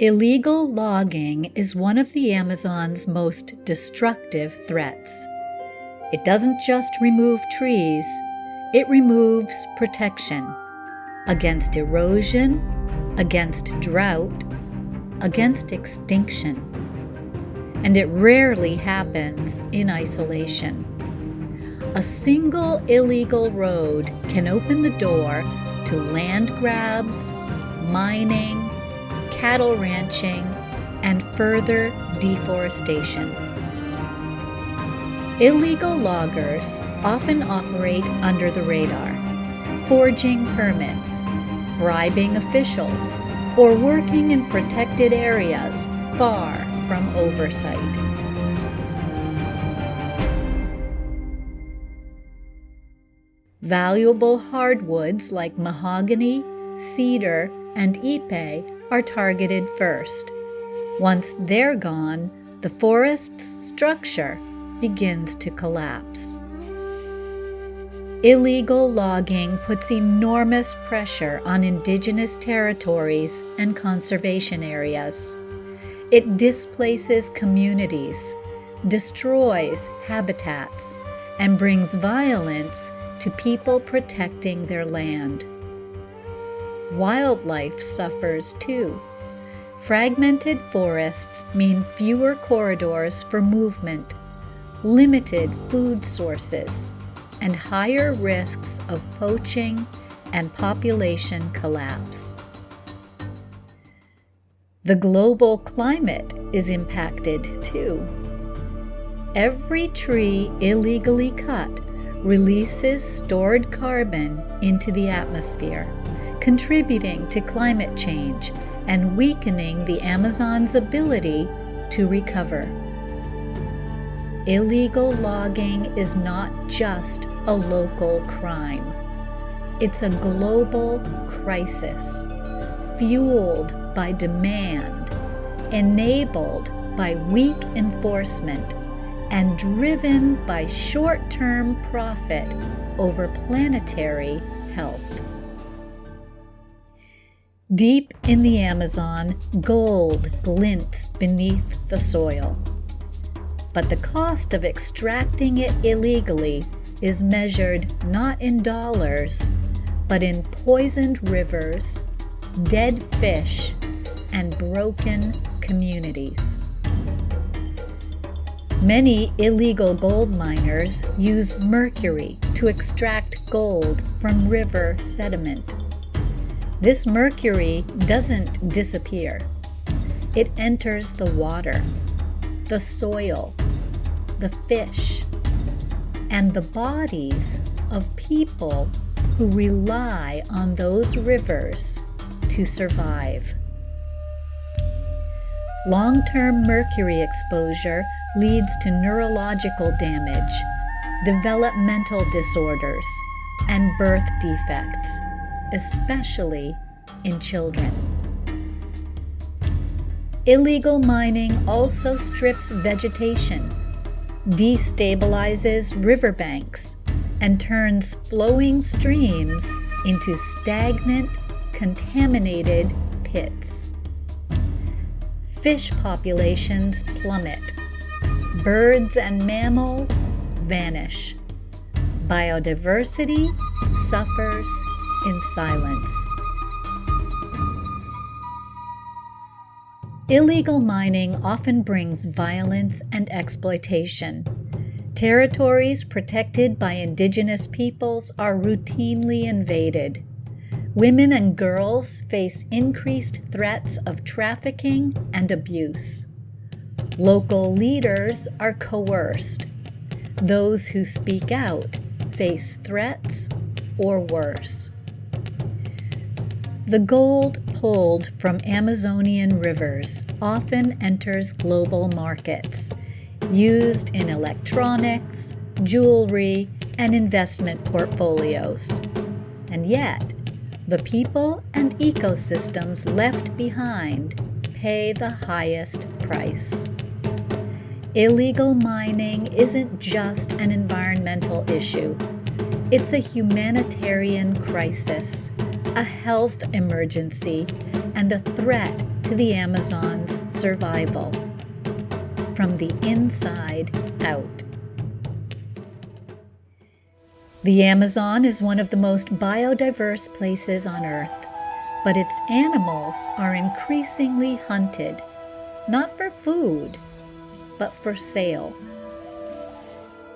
Illegal logging is one of the Amazon's most destructive threats. It doesn't just remove trees, it removes protection against erosion, against drought, against extinction. And it rarely happens in isolation. A single illegal road can open the door to land grabs, mining, cattle ranching, and further deforestation. Illegal loggers often operate under the radar, forging permits, bribing officials, or working in protected areas far from oversight. Valuable hardwoods like mahogany, cedar, and ipe are targeted first. Once they're gone, the forest's structure begins to collapse. Illegal logging puts enormous pressure on indigenous territories and conservation areas. It displaces communities, destroys habitats, and brings violence to people protecting their land. Wildlife suffers too. Fragmented forests mean fewer corridors for movement, limited food sources, and higher risks of poaching and population collapse. The global climate is impacted too. Every tree illegally cut releases stored carbon into the atmosphere, contributing to climate change and weakening the Amazon's ability to recover. Illegal logging is not just a local crime. It's a global crisis, fueled by demand, enabled by weak enforcement, and driven by short-term profit over planetary health. Deep in the Amazon, gold glints beneath the soil. But the cost of extracting it illegally is measured not in dollars, but in poisoned rivers, dead fish, and broken communities. Many illegal gold miners use mercury to extract gold from river sediment. This mercury doesn't disappear. It enters the water, the soil, the fish, and the bodies of people who rely on those rivers to survive. Long-term mercury exposure leads to neurological damage, developmental disorders, and birth defects, especially in children. Illegal mining also strips vegetation, destabilizes riverbanks, and turns flowing streams into stagnant, contaminated pits. Fish populations plummet. Birds and mammals vanish. Biodiversity suffers in silence. Illegal mining often brings violence and exploitation. Territories protected by indigenous peoples are routinely invaded. Women and girls face increased threats of trafficking and abuse. Local leaders are coerced. Those who speak out face threats or worse. The gold pulled from Amazonian rivers often enters global markets, used in electronics, jewelry, and investment portfolios. And yet, the people and ecosystems left behind pay the highest price. Illegal mining isn't just an environmental issue. It's a humanitarian crisis, a health emergency, and a threat to the Amazon's survival. From the inside out. The Amazon is one of the most biodiverse places on Earth, but its animals are increasingly hunted, not for food, but for sale.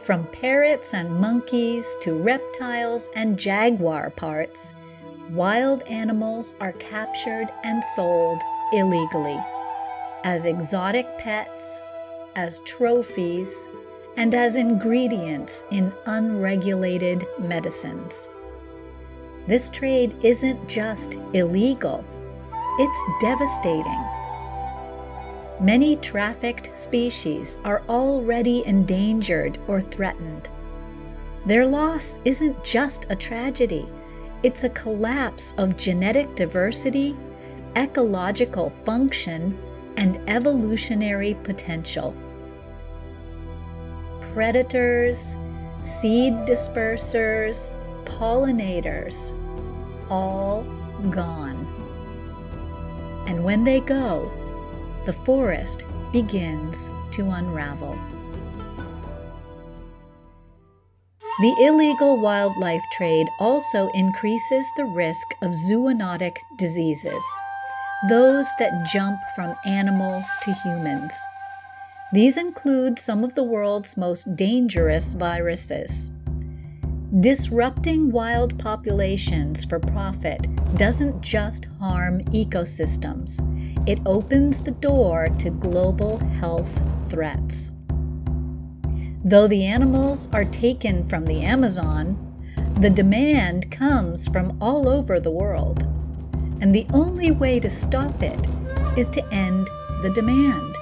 From parrots and monkeys to reptiles and jaguar parts, wild animals are captured and sold illegally as exotic pets, as trophies, and as ingredients in unregulated medicines. This trade isn't just illegal, it's devastating. Many trafficked species are already endangered or threatened. Their loss isn't just a tragedy, it's a collapse of genetic diversity, ecological function, and evolutionary potential. Predators, seed dispersers, pollinators, all gone. And when they go, the forest begins to unravel. The illegal wildlife trade also increases the risk of zoonotic diseases, those that jump from animals to humans. These include some of the world's most dangerous viruses. Disrupting wild populations for profit doesn't just harm ecosystems, it opens the door to global health threats. Though the animals are taken from the Amazon, the demand comes from all over the world, and the only way to stop it is to end the demand.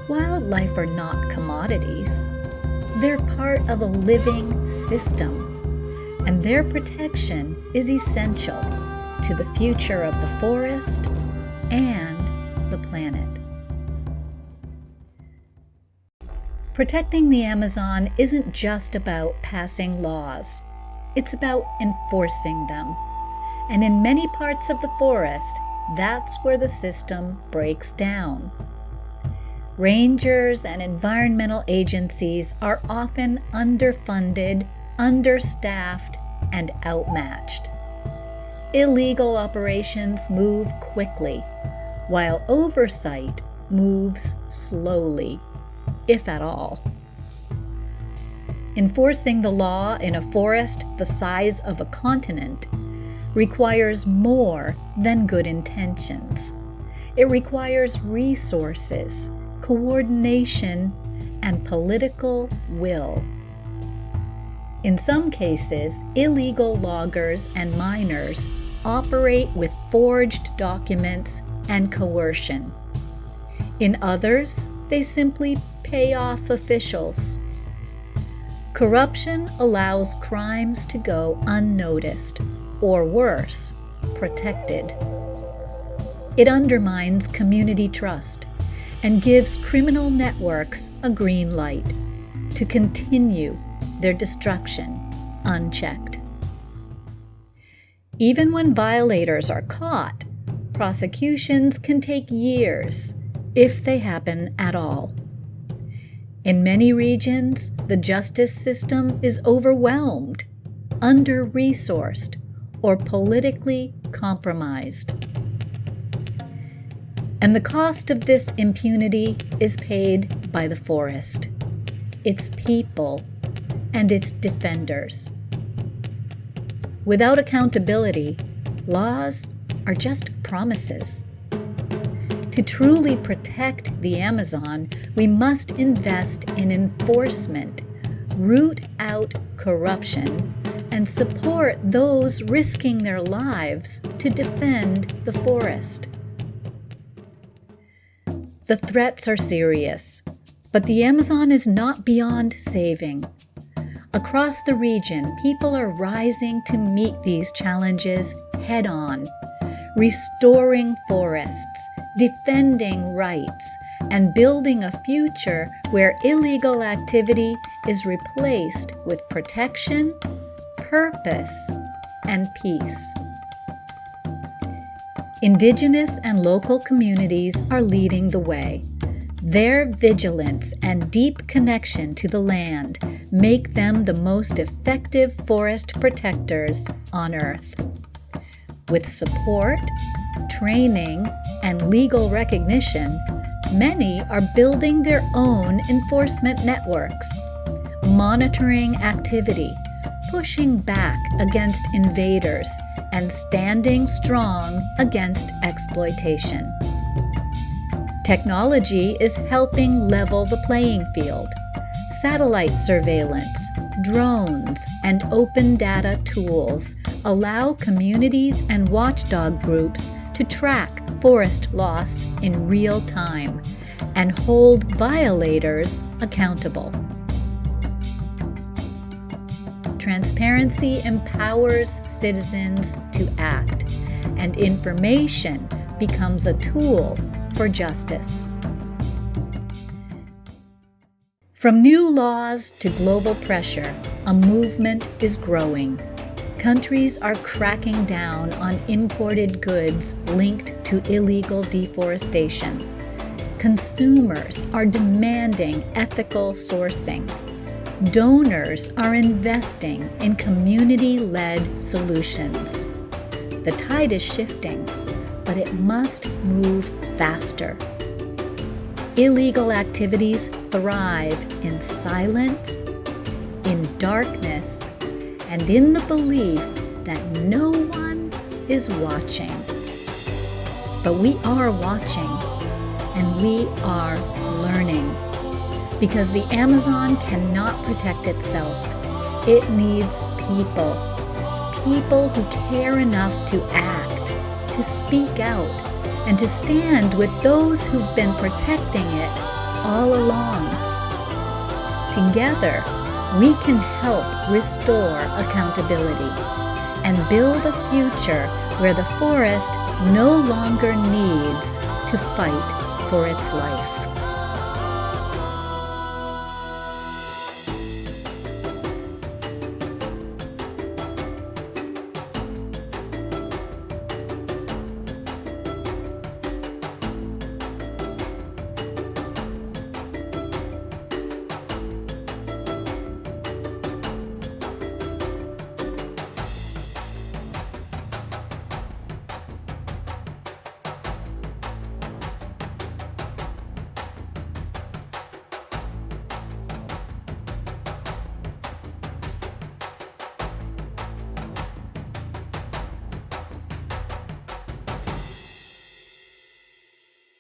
Wildlife are not commodities. They're part of a living system, and their protection is essential to the future of the forest and the planet. Protecting the Amazon isn't just about passing laws. It's about enforcing them. And in many parts of the forest, that's where the system breaks down. Rangers and environmental agencies are often underfunded, understaffed, and outmatched. Illegal operations move quickly, while oversight moves slowly, if at all. Enforcing the law in a forest the size of a continent requires more than good intentions. It requires resources, coordination, and political will. In some cases, illegal loggers and miners operate with forged documents and coercion. In others, they simply pay off officials. Corruption allows crimes to go unnoticed, or worse, protected. It undermines community trust and gives criminal networks a green light to continue their destruction unchecked. Even when violators are caught, prosecutions can take years, if they happen at all. In many regions, the justice system is overwhelmed, under-resourced, or politically compromised. And the cost of this impunity is paid by the forest, its people, and its defenders. Without accountability, laws are just promises. To truly protect the Amazon, we must invest in enforcement, root out corruption, and support those risking their lives to defend the forest. The threats are serious, but the Amazon is not beyond saving. Across the region, people are rising to meet these challenges head-on, restoring forests, defending rights, and building a future where illegal activity is replaced with protection, purpose, and peace. Indigenous and local communities are leading the way. Their vigilance and deep connection to the land make them the most effective forest protectors on Earth. With support, training, and legal recognition, many are building their own enforcement networks, monitoring activity, pushing back against invaders, and standing strong against exploitation. Technology is helping level the playing field. Satellite surveillance, drones, and open data tools allow communities and watchdog groups to track forest loss in real time and hold violators accountable. Transparency empowers citizens to act, and information becomes a tool for justice. From new laws to global pressure, a movement is growing. Countries are cracking down on imported goods linked to illegal deforestation. Consumers are demanding ethical sourcing. Donors are investing in community-led solutions. The tide is shifting, but it must move faster. Illegal activities thrive in silence, in darkness, and in the belief that no one is watching. But we are watching, and we are learning. Because the Amazon cannot protect itself. It needs people. People who care enough to act, to speak out, and to stand with those who've been protecting it all along. Together, we can help restore accountability and build a future where the forest no longer needs to fight for its life.